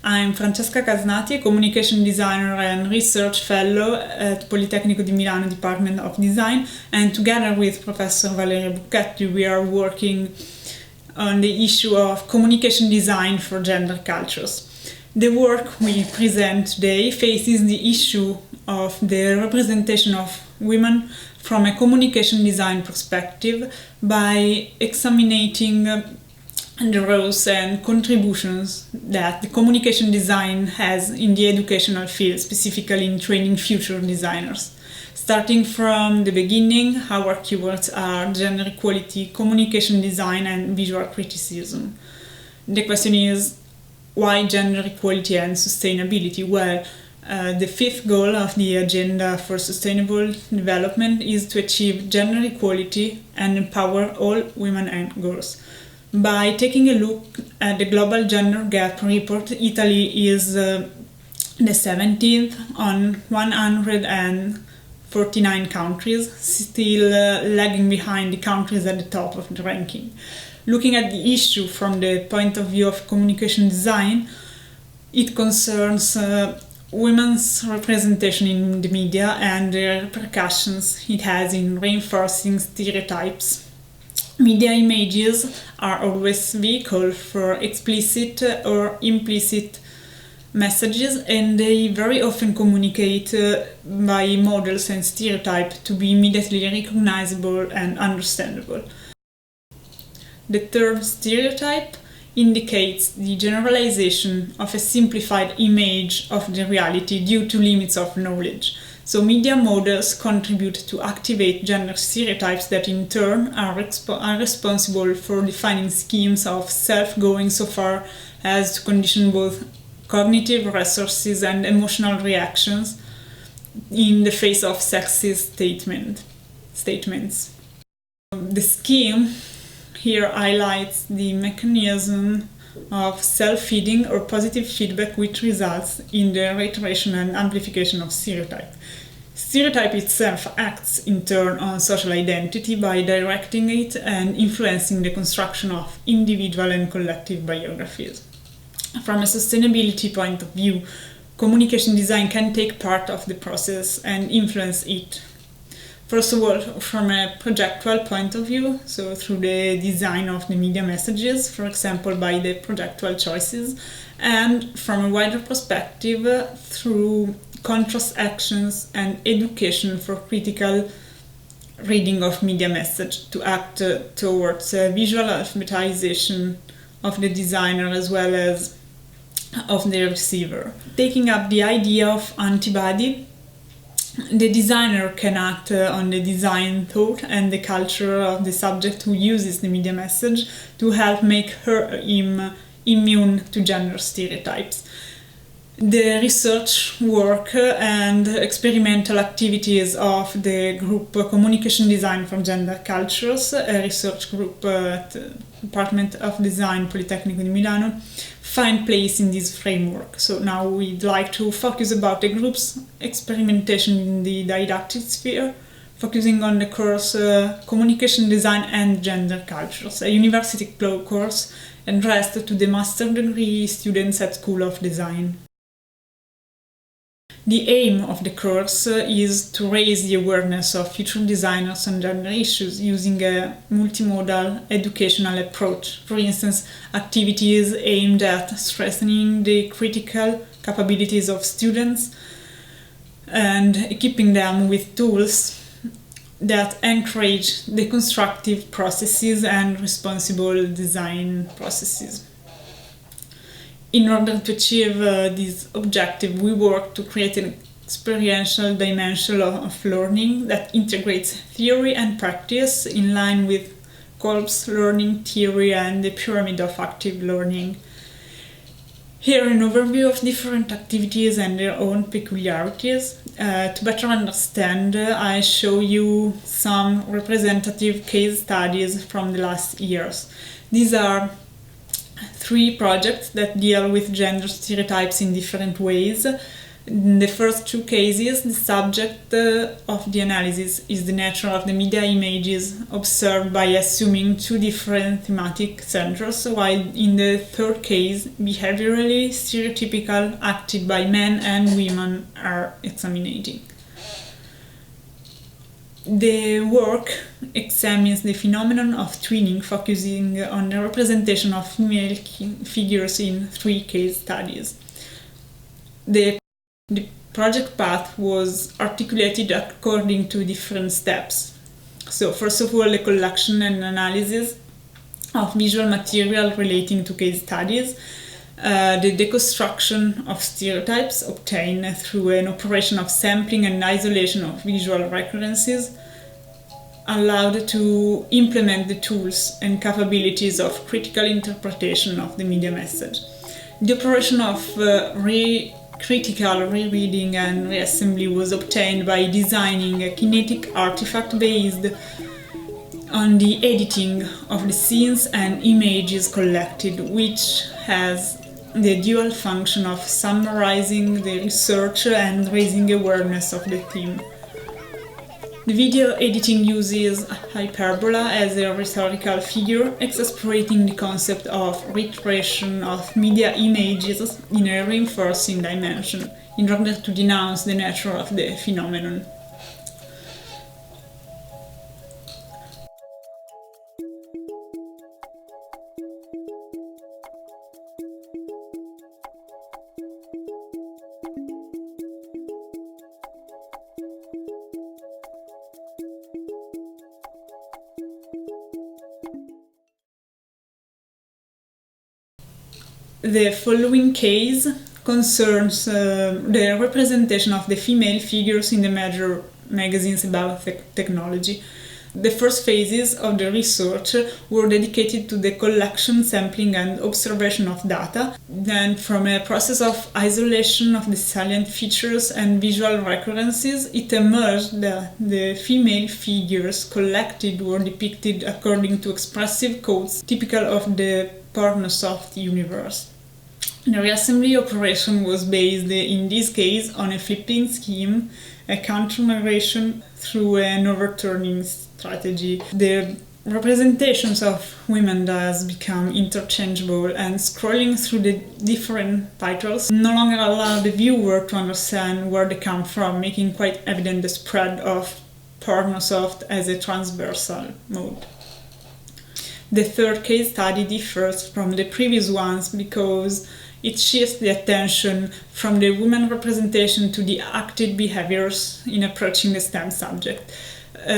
I'm Francesca Casnati, communication designer and research fellow at Politecnico di Milano Department of Design, and together with Professor Valeria Bucchetti we are working on the issue of communication design for gender cultures. The work we present today faces the issue of the representation of women from a communication design perspective by examining the roles and contributions that the communication design has in the educational field, specifically in training future designers. Starting from the beginning, our keywords are gender equality, communication design, and visual criticism. The question is, why gender equality and sustainability? Well, the fifth goal of the Agenda for Sustainable Development is to achieve gender equality and empower all women and girls. By taking a look at the Global Gender Gap Report, Italy is the 17th on 149 countries, still lagging behind the countries at the top of the ranking. Looking at the issue from the point of view of communication design, it concerns women's representation in the media and the repercussions it has in reinforcing stereotypes. Media images are always vehicle for explicit or implicit messages, and they very often communicate by models and stereotypes to be immediately recognizable and understandable. The term stereotype indicates the generalization of a simplified image of the reality due to limits of knowledge. So media models contribute to activate gender stereotypes that in turn are responsible for defining schemes of self going so far as to condition both cognitive resources and emotional reactions in the face of sexist statements. The scheme here highlights the mechanism of self-feeding or positive feedback which results in the reiteration and amplification of stereotype. Stereotype itself acts in turn on social identity by directing it and influencing the construction of individual and collective biographies. From a sustainability point of view, communication design can take part of the process and influence it. First of all, from a projectual point of view, so through the design of the media messages, for example, by the projectual choices, and from a wider perspective, through contrast actions and education for critical reading of media message to act towards visual alphabetization of the designer as well as of the receiver. Taking up the idea of antibody, the designer can act on the design thought and the culture of the subject who uses the media message to help make her or him immune to gender stereotypes. The research work and experimental activities of the group Communication Design for Gender Cultures, a research group at the Department of Design, Politecnico di Milano, find place in this framework. So now we'd like to focus about the group's experimentation in the didactic sphere, focusing on the course Communication Design and Gender Cultures, a university course addressed to the master degree students at School of Design. The aim of the course is to raise the awareness of future designers on gender issues using a multimodal educational approach. For instance, activities aimed at strengthening the critical capabilities of students and equipping them with tools that encourage the constructive processes and responsible design processes. In order to achieve this objective, we work to create an experiential dimension of learning that integrates theory and practice in line with Kolb's learning theory and the pyramid of active learning. Here an overview of different activities and their own peculiarities. To better understand, I show you some representative case studies from the last years. These are 3 projects that deal with gender stereotypes in different ways. In the first two cases, the subject of the analysis is the nature of the media images observed by assuming two different thematic centers, while in the third case, behaviorally stereotypical acted by men and women are examined. The work examines the phenomenon of twinning, focusing on the representation of female figures in 3 case studies. The project path was articulated according to different steps. So, first of all, the collection and analysis of visual material relating to case studies, the deconstruction of stereotypes obtained through an operation of sampling and isolation of visual references, allowed to implement the tools and capabilities of critical interpretation of the media message. The operation of critical rereading and reassembly was obtained by designing a kinetic artifact based on the editing of the scenes and images collected, which has the dual function of summarizing the research and raising awareness of the theme. The video editing uses hyperbola as a rhetorical figure, exasperating the concept of reiteration of media images in a reinforcing dimension, in order to denounce the nature of the phenomenon. The following case concerns the representation of the female figures in the major magazines about technology. The first phases of the research were dedicated to the collection, sampling and observation of data. Then, from a process of isolation of the salient features and visual recurrences, it emerged that the female figures collected were depicted according to expressive codes typical of the pornosoft universe. The reassembly operation was based, in this case, on a flipping scheme, a counter-narration through an overturning strategy. The representations of women thus become interchangeable, and scrolling through the different titles no longer allow the viewer to understand where they come from, making quite evident the spread of pornosoft as a transversal mode. The third case study differs from the previous ones because it shifts the attention from the women representation to the acted behaviors in approaching the STEM subject,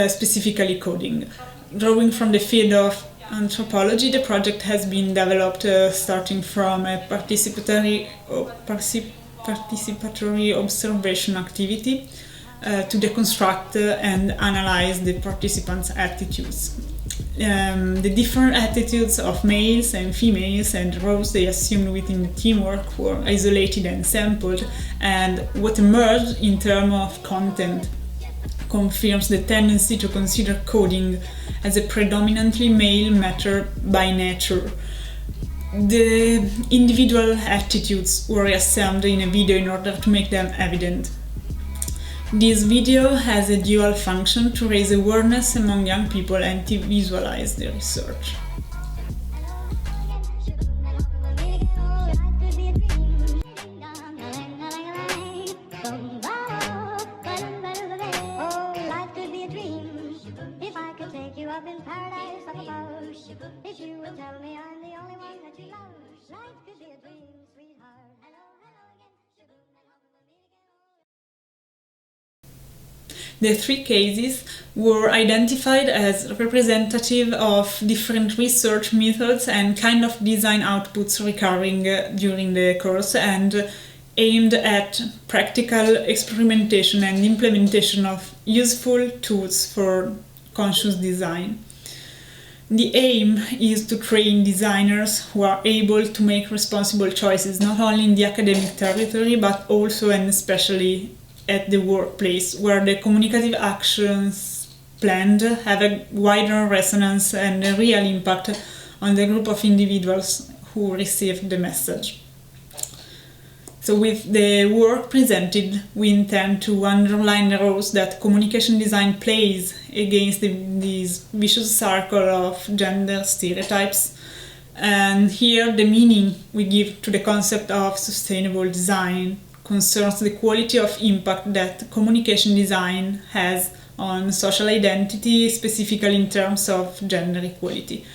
specifically coding. Drawing from the field of anthropology, the project has been developed starting from a participatory observation activity to deconstruct and analyze the participants' attitudes. The different attitudes of males and females and roles they assumed within the teamwork were isolated and sampled, and what emerged in terms of content confirms the tendency to consider coding as a predominantly male matter by nature. The individual attitudes were reassembled in a video in order to make them evident. This video has a dual function to raise awareness among young people and to visualize the research. The 3 cases were identified as representative of different research methods and kind of design outputs recurring during the course, and aimed at practical experimentation and implementation of useful tools for conscious design. The aim is to train designers who are able to make responsible choices not only in the academic territory but also and especially at the workplace, where the communicative actions planned have a wider resonance and a real impact on the group of individuals who receive the message. So with the work presented, we intend to underline the roles that communication design plays against this vicious circle of gender stereotypes. And here the meaning we give to the concept of sustainable design concerns the quality of impact that communication design has on social identity, specifically in terms of gender equality.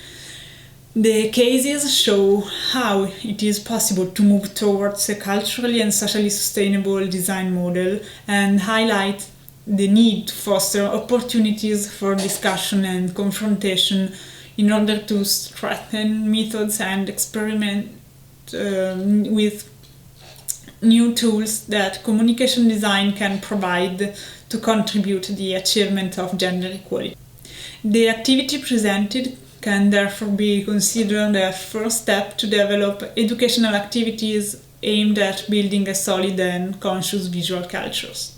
The cases show how it is possible to move towards a culturally and socially sustainable design model and highlight the need to foster opportunities for discussion and confrontation in order to strengthen methods and experiment with new tools that communication design can provide to contribute to the achievement of gender equality. The activity presented can therefore be considered a first step to develop educational activities aimed at building a solid and conscious visual cultures.